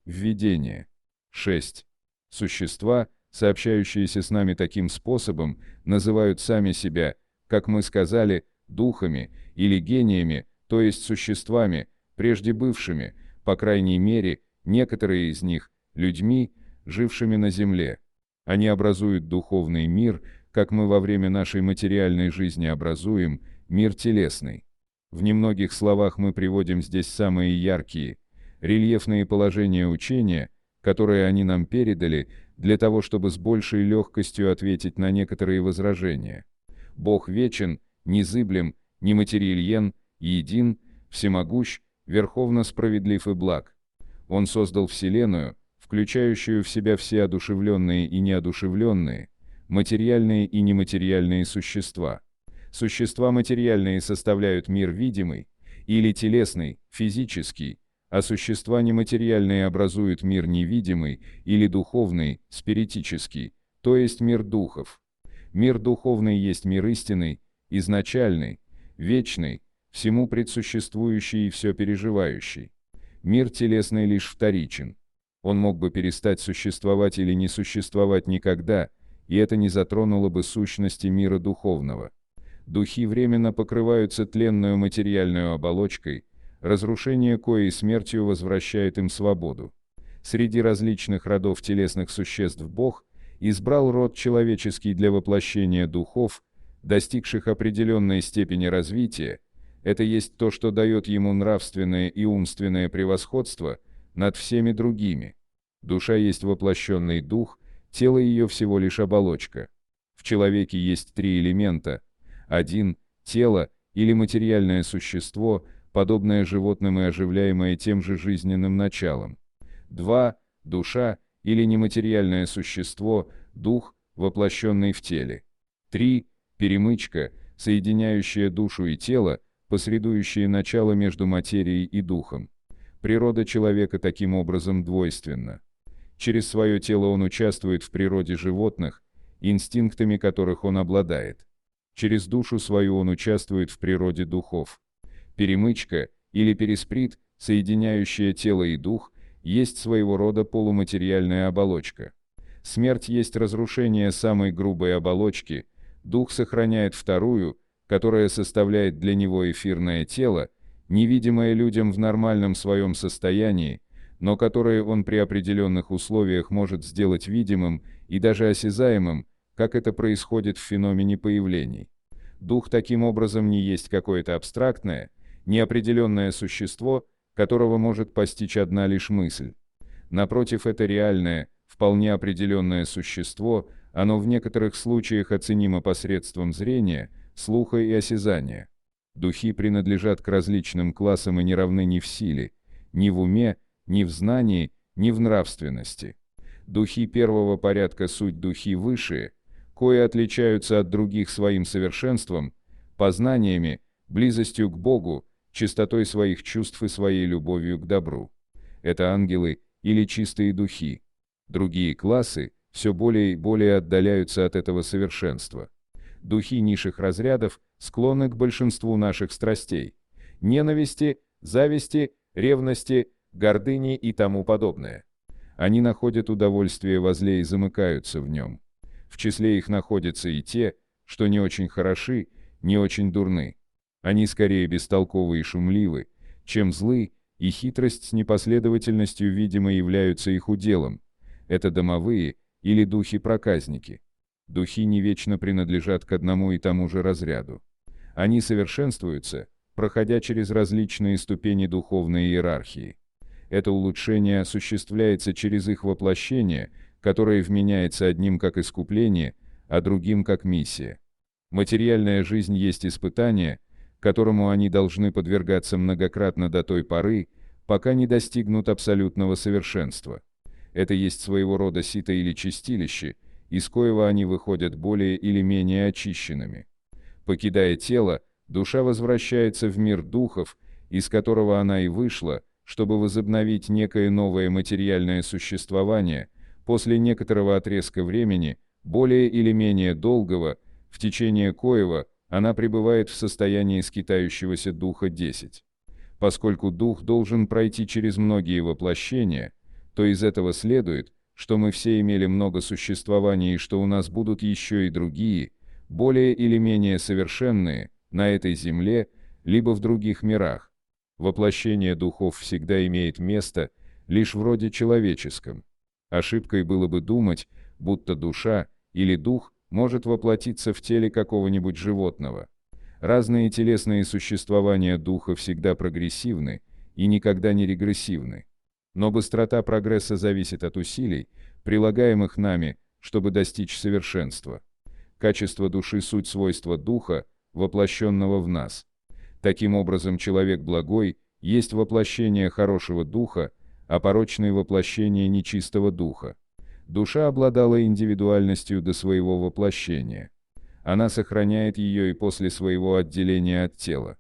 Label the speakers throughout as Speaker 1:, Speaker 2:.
Speaker 1: Введение. 6. Существа, сообщающиеся с нами таким способом, называют сами себя, как мы сказали, духами или гениями, то есть существами, прежде бывшими, по крайней мере, некоторые из них, людьми, жившими на земле. Они образуют духовный мир, как мы во время нашей материальной жизни образуем мир телесный. В немногих словах мы приводим здесь самые яркие, рельефные положения учения, которые они нам передали, для того, чтобы с большей легкостью ответить на некоторые возражения. Бог вечен, незыблем, нематериален, един, всемогущ, верховно справедлив и благ. Он создал Вселенную, включающую в себя все одушевленные и неодушевленные, материальные и нематериальные существа. Существа материальные составляют мир видимый, или телесный, физический, а существа нематериальные образуют мир невидимый, или духовный, спиритический, то есть мир духов. Мир духовный есть мир истинный, изначальный, вечный, всему предсуществующий и все переживающий. Мир телесный лишь вторичен. Он мог бы перестать существовать или не существовать никогда, и это не затронуло бы сущности мира духовного. Духи временно покрываются тленную материальную оболочкой, разрушение коей смертью возвращает им свободу. Среди различных родов телесных существ Бог избрал род человеческий для воплощения духов, достигших определенной степени развития. Это есть то, что дает ему нравственное и умственное превосходство над всеми другими. Душа есть воплощенный дух, тело ее всего лишь оболочка. В человеке есть три элемента. 1. Тело или материальное существо, подобное животным и оживляемое тем же жизненным началом. 2. Душа или нематериальное существо, дух, воплощенный в теле. 3. Перемычка, соединяющая душу и тело, посредующее начало между материей и духом. Природа человека таким образом двойственна. Через свое тело он участвует в природе животных, инстинктами которых он обладает. Через душу свою он участвует в природе духов. Перемычка, или пересприт, соединяющая тело и дух, есть своего рода полуматериальная оболочка. Смерть есть разрушение самой грубой оболочки, дух сохраняет вторую, которая составляет для него эфирное тело, невидимое людям в нормальном своем состоянии, но которое он при определенных условиях может сделать видимым и даже осязаемым, как это происходит в феномене появлений. Дух таким образом не есть какое-то абстрактное, неопределенное существо, которого может постичь одна лишь мысль. Напротив, это реальное, вполне определенное существо, оно в некоторых случаях оценимо посредством зрения, слуха и осязания. Духи принадлежат к различным классам и не равны ни в силе, ни в уме, ни в знании, ни в нравственности. Духи первого порядка суть духи высшие, кои отличаются от других своим совершенством, познаниями, близостью к Богу, чистотой своих чувств и своей любовью к добру. Это ангелы или чистые духи. Другие классы все более и более отдаляются от этого совершенства. Духи низших разрядов склонны к большинству наших страстей – ненависти, зависти, ревности, гордыни и тому подобное. Они находят удовольствие во зле и замыкаются в нем. В числе их находятся и те, что не очень хороши, не очень дурны. Они скорее бестолковы и шумливы, чем злы, и хитрость с непоследовательностью, видимо, являются их уделом. Это домовые или духи-проказники. Духи не вечно принадлежат к одному и тому же разряду. Они совершенствуются, проходя через различные ступени духовной иерархии. Это улучшение осуществляется через их воплощение, которое вменяется одним как искупление, а другим как миссия. Материальная жизнь есть испытание, которому они должны подвергаться многократно до той поры, пока не достигнут абсолютного совершенства. Это есть своего рода сито или чистилище, из коего они выходят более или менее очищенными. Покидая тело, душа возвращается в мир духов, из которого она и вышла, чтобы возобновить некое новое материальное существование после некоторого отрезка времени, более или менее долгого, в течение коего она пребывает в состоянии скитающегося духа 10. Поскольку дух должен пройти через многие воплощения, то из этого следует, что мы все имели много существований и что у нас будут еще и другие, более или менее совершенные, на этой земле, либо в других мирах. Воплощение духов всегда имеет место лишь в роде человеческом. Ошибкой было бы думать, будто душа или дух может воплотиться в теле какого-нибудь животного. Разные телесные существования духа всегда прогрессивны и никогда не регрессивны. Но быстрота прогресса зависит от усилий, прилагаемых нами, чтобы достичь совершенства. Качество души – суть свойства духа, воплощенного в нас. Таким образом, человек благой есть воплощение хорошего духа, а порочное воплощение нечистого духа. Душа обладала индивидуальностью до своего воплощения. Она сохраняет ее и после своего отделения от тела.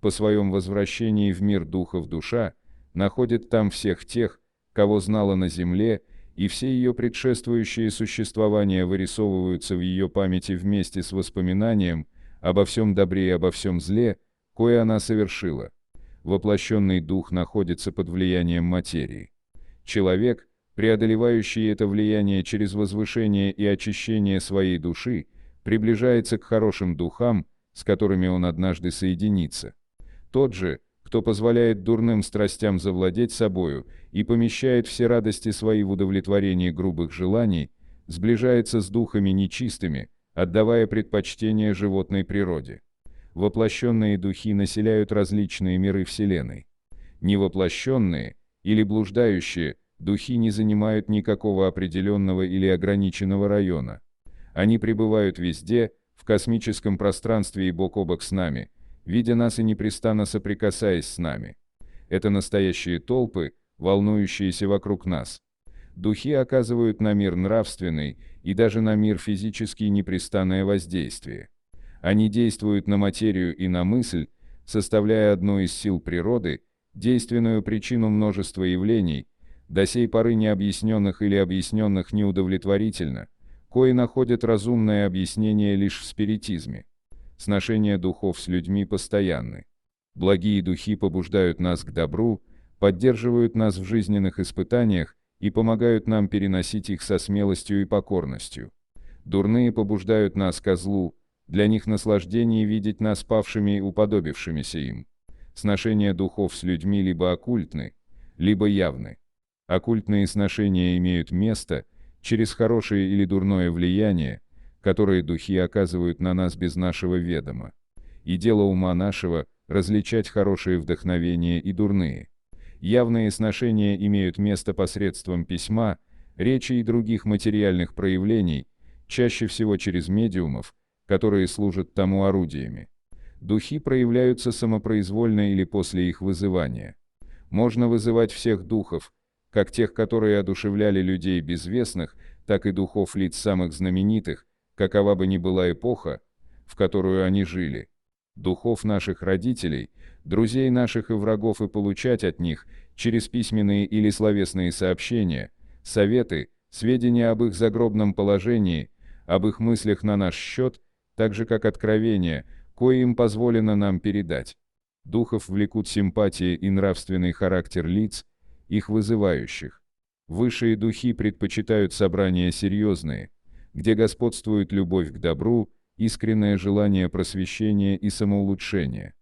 Speaker 1: По своем возвращении в мир духов душа находит там всех тех, кого знала на земле, и все ее предшествующие существования вырисовываются в ее памяти вместе с воспоминанием обо всем добре и обо всем зле, кое она совершила. Воплощенный дух находится под влиянием материи. Человек, преодолевающий это влияние через возвышение и очищение своей души, приближается к хорошим духам, с которыми он однажды соединится. Тот же, кто позволяет дурным страстям завладеть собою и помещает все радости свои в удовлетворении грубых желаний, сближается с духами нечистыми, отдавая предпочтение животной природе. Воплощенные духи населяют различные миры Вселенной. Невоплощенные или блуждающие духи не занимают никакого определенного или ограниченного района. Они пребывают везде, в космическом пространстве и бок о бок с нами, видя нас и непрестанно соприкасаясь с нами. Это настоящие толпы, волнующиеся вокруг нас. Духи оказывают на мир нравственный и даже на мир физический непрестанное воздействие. Они действуют на материю и на мысль, составляя одну из сил природы, действенную причину множества явлений, до сей поры необъясненных или объясненных неудовлетворительно, кои находят разумное объяснение лишь в спиритизме. Сношения духов с людьми постоянны. Благие духи побуждают нас к добру, поддерживают нас в жизненных испытаниях и помогают нам переносить их со смелостью и покорностью. Дурные побуждают нас ко злу, для них наслаждение видеть нас павшими и уподобившимися им. Сношения духов с людьми либо оккультны, либо явны. Оккультные сношения имеют место через хорошее или дурное влияние, которые духи оказывают на нас без нашего ведома. И дело ума нашего – различать хорошие вдохновения и дурные. Явные сношения имеют место посредством письма, речи и других материальных проявлений, чаще всего через медиумов, которые служат тому орудиями. Духи проявляются самопроизвольно или после их вызывания. Можно вызывать всех духов, как тех, которые одушевляли людей безвестных, так и духов лиц самых знаменитых, какова бы ни была эпоха, в которую они жили. Духов наших родителей, друзей наших и врагов и получать от них, через письменные или словесные сообщения, советы, сведения об их загробном положении, об их мыслях на наш счет, так же как откровения, кое им позволено нам передать. Духов влекут симпатии и нравственный характер лиц, их вызывающих. Высшие духи предпочитают собрания серьезные, где господствует любовь к добру, искреннее желание просвещения и самоулучшения.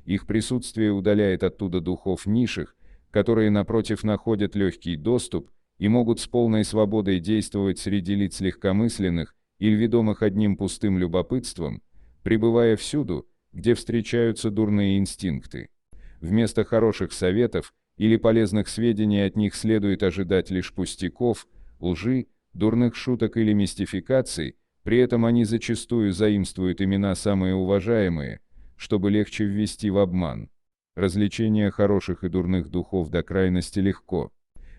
Speaker 1: Их присутствие удаляет оттуда духов низших, которые, напротив, находят легкий доступ и могут с полной свободой действовать среди лиц легкомысленных или ведомых одним пустым любопытством, пребывая всюду, где встречаются дурные инстинкты. Вместо хороших советов или полезных сведений от них следует ожидать лишь пустяков, лжи, дурных шуток или мистификаций, при этом они зачастую заимствуют имена самые уважаемые, чтобы легче ввести в обман. Развлечение хороших и дурных духов до крайности легко.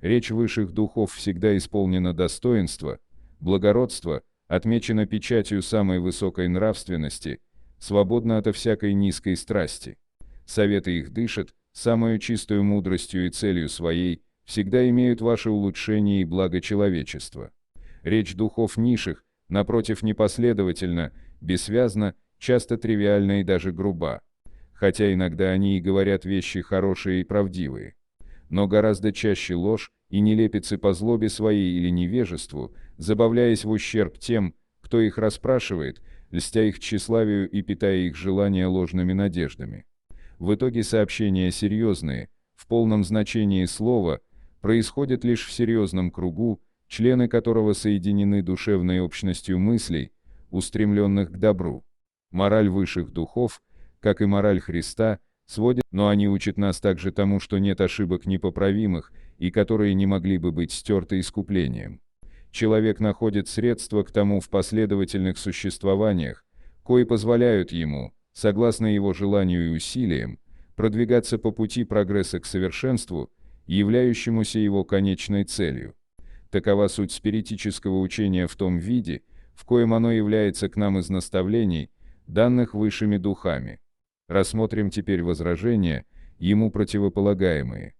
Speaker 1: Речь высших духов всегда исполнена достоинства, благородства, отмечена печатью самой высокой нравственности, свободна ото всякой низкой страсти. Советы их дышат, самую чистую мудростью и целью своей, всегда имеют ваше улучшение и благо человечества. Речь духов низших, напротив, непоследовательна, бессвязна, часто тривиальна и даже груба. Хотя иногда они и говорят вещи хорошие и правдивые. Но гораздо чаще ложь и нелепицы по злобе своей или невежеству, забавляясь в ущерб тем, кто их расспрашивает, льстя их тщеславию и питая их желания ложными надеждами. В итоге сообщения серьезные, в полном значении слова, происходят лишь в серьезном кругу, члены которого соединены душевной общностью мыслей, устремленных к добру. Мораль высших духов, как и мораль Христа, сводит, но они учат нас также тому, что нет ошибок непоправимых и которые не могли бы быть стерты искуплением. Человек находит средства к тому в последовательных существованиях, кои позволяют ему, согласно его желанию и усилиям, продвигаться по пути прогресса к совершенству, являющемуся его конечной целью. Такова суть спиритического учения в том виде, в коем оно является к нам из наставлений, данных высшими духами. Рассмотрим теперь возражения, ему противополагаемые.